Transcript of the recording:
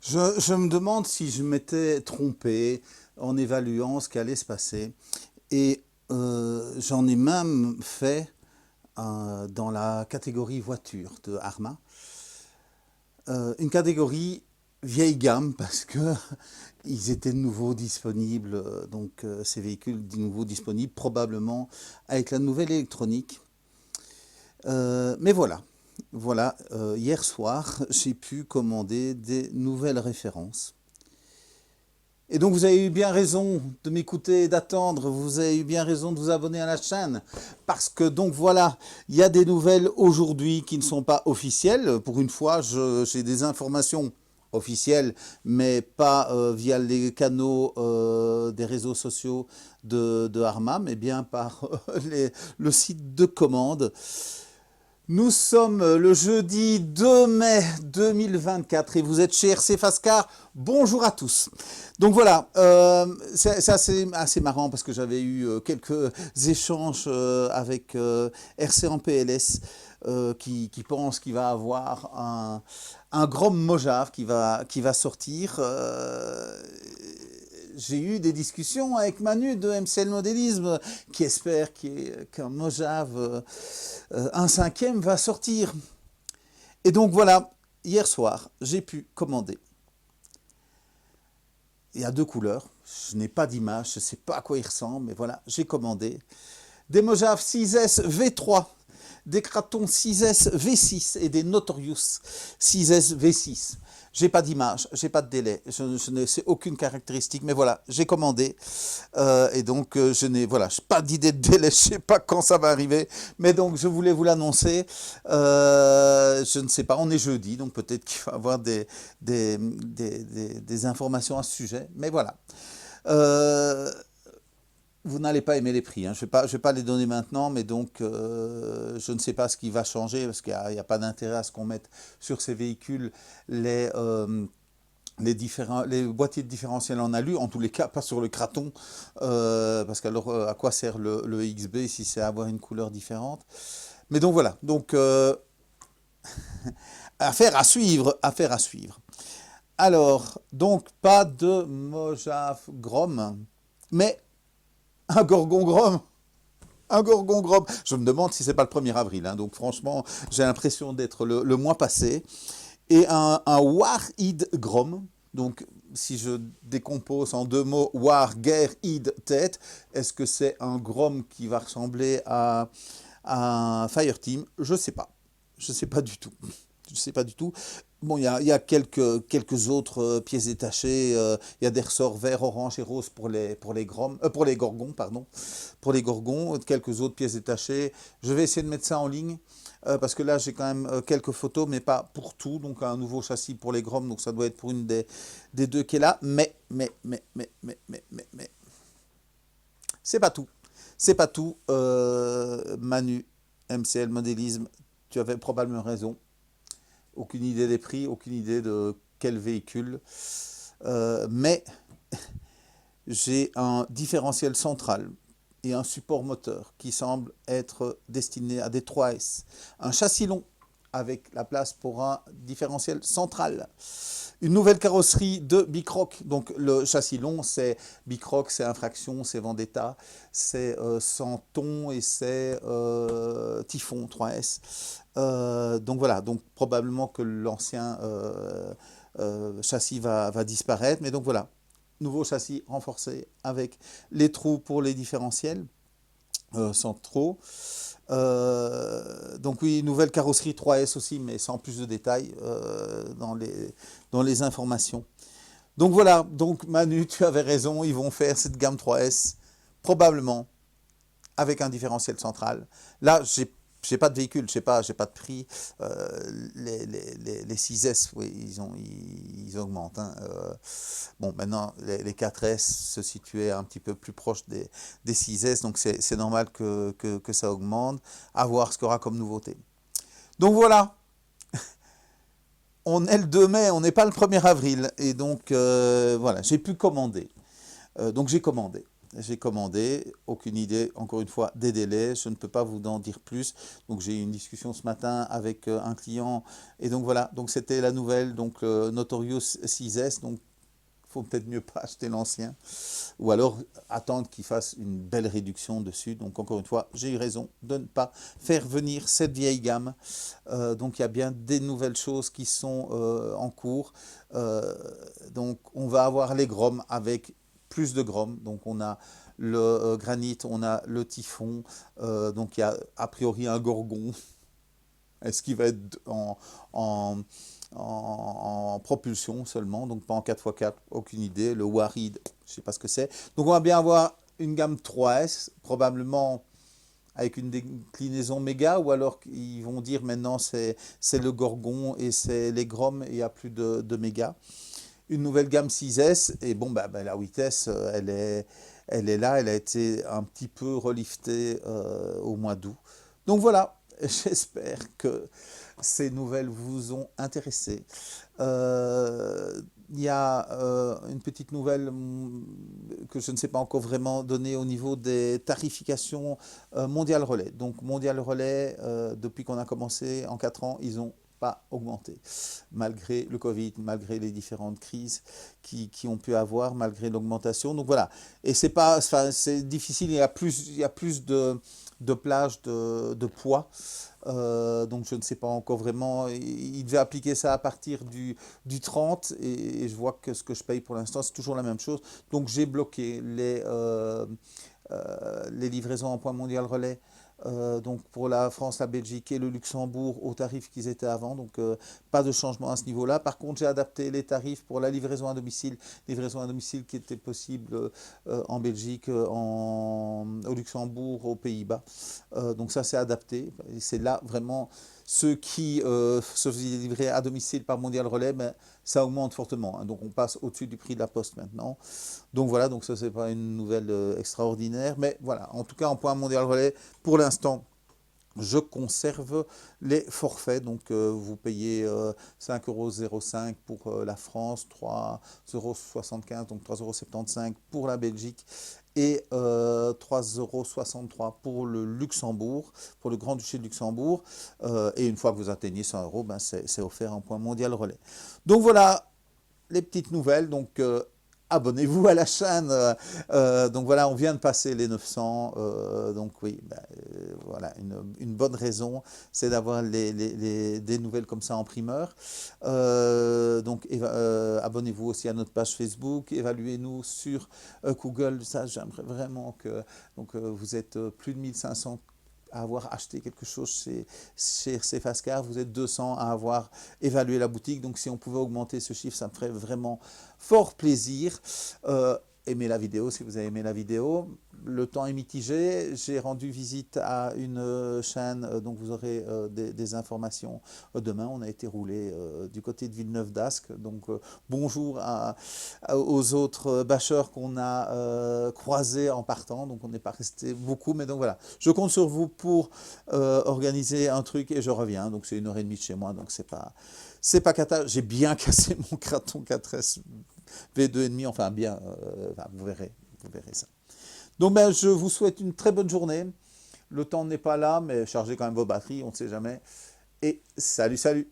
Je me demande si je m'étais trompé en évaluant ce qui allait se passer. Et j'en ai même fait dans la catégorie voiture de Arma, une catégorie vieille gamme parce que ils étaient de nouveau disponibles, ces véhicules de nouveau disponibles probablement avec la nouvelle électronique. Mais voilà, hier soir, j'ai pu commander des nouvelles références. Et donc vous avez eu bien raison de m'écouter et d'attendre, vous avez eu bien raison de vous abonner à la chaîne, parce que donc voilà, il y a des nouvelles aujourd'hui qui ne sont pas officielles. Pour une fois, j'ai des informations officielles, mais pas via les canaux des réseaux sociaux de Arma, mais bien par le site de commande. Nous sommes le jeudi 2 mai 2024 et vous êtes chez RC Fascar. Bonjour à tous. Donc voilà, c'est assez marrant parce que j'avais eu quelques échanges avec RC en PLS qui pense qu'il va avoir un Grom Mojave qui va sortir. J'ai eu des discussions avec Manu de MCL Modélisme qui espère qu'un Mojave un cinquième va sortir. Et donc voilà, hier soir, j'ai pu commander. Il y a deux couleurs, je n'ai pas d'image, je ne sais pas à quoi ils ressemblent, mais voilà, j'ai commandé. Des Mojave 6S V3, des Kraton 6S V6 et des Notorious 6S V6. J'ai pas d'image, j'ai pas de délai, je ne sais aucune caractéristique, mais voilà, j'ai commandé et donc je n'ai pas d'idée de délai, je sais pas quand ça va arriver, mais donc je voulais vous l'annoncer. Je ne sais pas, on est jeudi, donc peut-être qu'il va y avoir des informations à ce sujet, mais voilà. Vous n'allez pas aimer les prix, hein. Je vais pas les donner maintenant, mais donc je ne sais pas ce qui va changer, parce qu'il n'y a pas d'intérêt à ce qu'on mette sur ces véhicules les boîtiers de différentiel en alu, en tous les cas pas sur le Kraton, parce qu'alors à quoi sert le XB si c'est avoir une couleur différente. Mais donc voilà, donc affaire à suivre, affaire à suivre. Alors, donc pas de Mojave Grom, mais un Gorgon Grom. Un Gorgon Grom. Je me demande si c'est pas le 1er avril. Hein. Donc franchement, j'ai l'impression d'être le mois passé. Et un War-Id Grom. Donc si je décompose en deux mots, War, guerre, Id, tête, est-ce que c'est un Grom qui va ressembler à un Fireteam? Je sais pas. Je sais pas du tout. Je sais pas du tout. Bon, il y a quelques autres pièces détachées. Il y a des ressorts vert, orange et rose pour les gorgons, pardon. Pour les gorgons, quelques autres pièces détachées. Je vais essayer de mettre ça en ligne. Parce que là, j'ai quand même quelques photos, mais pas pour tout. Donc, un nouveau châssis pour les Grom. Donc, ça doit être pour une des deux qui est là. Mais. C'est pas tout. C'est pas tout. Manu, MCL Modélisme, tu avais probablement raison. Aucune idée des prix, aucune idée de quel véhicule. Mais j'ai un différentiel central et un support moteur qui semble être destiné à des 3S. Un châssis long avec la place pour un différentiel central. Une nouvelle carrosserie de Bicroc. Donc le châssis long, c'est Bicroc, c'est Infraction, c'est Vendetta, c'est Santon et c'est Typhon 3S. Donc voilà, donc probablement que l'ancien châssis va disparaître. Mais donc voilà, nouveau châssis renforcé avec les trous pour les différentiels centraux. Donc oui, nouvelle carrosserie 3S aussi, mais sans plus de détails dans les informations. Donc voilà, donc Manu, tu avais raison, ils vont faire cette gamme 3S, probablement, avec un différentiel central. Là, j'ai pas de véhicule, j'ai pas de prix. Les 6S, oui, ils augmentent. Hein. Bon, maintenant, les 4S se situaient un petit peu plus proches des 6S, donc c'est normal que ça augmente. À voir ce qu'il y aura comme nouveauté. Donc voilà, on est le 2 mai, on n'est pas le 1er avril. Et donc, voilà, j'ai pu commander. Donc j'ai commandé. j'ai commandé, aucune idée, encore une fois, des délais, je ne peux pas vous en dire plus. Donc j'ai eu une discussion ce matin avec un client, et donc voilà, donc c'était la nouvelle, donc Notorious 6S, donc il faut peut-être mieux pas acheter l'ancien, ou alors attendre qu'il fasse une belle réduction dessus. Donc encore une fois, j'ai eu raison de ne pas faire venir cette vieille gamme. Donc il y a bien des nouvelles choses qui sont en cours. Euh, donc on va avoir les Grom avec plus de Grom. Donc on a le granit, on a le typhon. Donc il y a a priori un gorgon. Est-ce qu'il va être en, en propulsion seulement, donc pas en 4x4, aucune idée. Le Warid, je ne sais pas ce que c'est. Donc on va bien avoir une gamme 3S, probablement avec une déclinaison méga, ou alors ils vont dire maintenant c'est le Gorgon et c'est les Grom et il n'y a plus de méga. Une nouvelle gamme 6S, et bon, la 8S, elle est là, elle a été un petit peu reliftée au mois d'août. Donc voilà, j'espère que ces nouvelles vous ont intéressé. Il y a une petite nouvelle que je ne sais pas encore vraiment donner au niveau des tarifications Mondial Relais. Donc Mondial Relais, depuis qu'on a commencé en 4 ans, ils ont pas augmenté, malgré le Covid, malgré les différentes crises qui ont pu avoir, malgré l'augmentation. Donc voilà, et c'est pas, enfin, c'est difficile, il y a plus de plages de poids. Donc je ne sais pas encore vraiment, il devait appliquer ça à partir du 30 et je vois que ce que je paye pour l'instant c'est toujours la même chose. Donc j'ai bloqué les livraisons en point mondial relais. Donc pour la France, la Belgique et le Luxembourg aux tarifs qu'ils étaient avant, donc pas de changement à ce niveau-là. Par contre, j'ai adapté les tarifs pour la livraison à domicile qui était possible en Belgique, au Luxembourg, aux Pays-Bas. Donc ça, c'est adapté. C'est là vraiment ceux qui se faisaient livrer à domicile par Mondial Relais, mais ça augmente fortement. Hein. Donc on passe au-dessus du prix de la poste maintenant. Donc voilà, donc ça c'est pas une nouvelle extraordinaire, mais voilà, en tout cas en point Mondial Relais, pour l'instant, je conserve les forfaits, donc vous payez 5,05 € pour la France, 3,75 €, donc 3,75 € pour la Belgique et 3,63 € pour le Luxembourg, pour le Grand-Duché de Luxembourg. Et une fois que vous atteignez 100 €, ben c'est offert en point mondial relais. Donc voilà les petites nouvelles. Donc abonnez-vous à la chaîne. Donc voilà, on vient de passer les 900. Donc oui, voilà, une bonne raison, c'est d'avoir des nouvelles comme ça en primeur. Donc abonnez-vous aussi à notre page Facebook, évaluez-nous sur Google. Ça, j'aimerais vraiment que donc, vous êtes plus de 1500 à avoir acheté quelque chose chez Cefascar, vous êtes 200 à avoir évalué la boutique. Donc si on pouvait augmenter ce chiffre, ça me ferait vraiment fort plaisir. Aimez la vidéo si vous avez aimé la vidéo. Le temps est mitigé. J'ai rendu visite à une chaîne, donc vous aurez des informations demain. On a été roulé du côté de Villeneuve d'Ascq. Donc bonjour aux autres bâcheurs qu'on a croisés en partant. Donc on n'est pas resté beaucoup, mais donc voilà. Je compte sur vous pour organiser un truc et je reviens. Donc c'est 1h30 de chez moi, donc c'est pas cata. J'ai bien cassé mon Kraton 4S V2,5, enfin bien, vous verrez ça. Donc je vous souhaite une très bonne journée. Le temps n'est pas là, mais chargez quand même vos batteries, on ne sait jamais. Et salut, salut!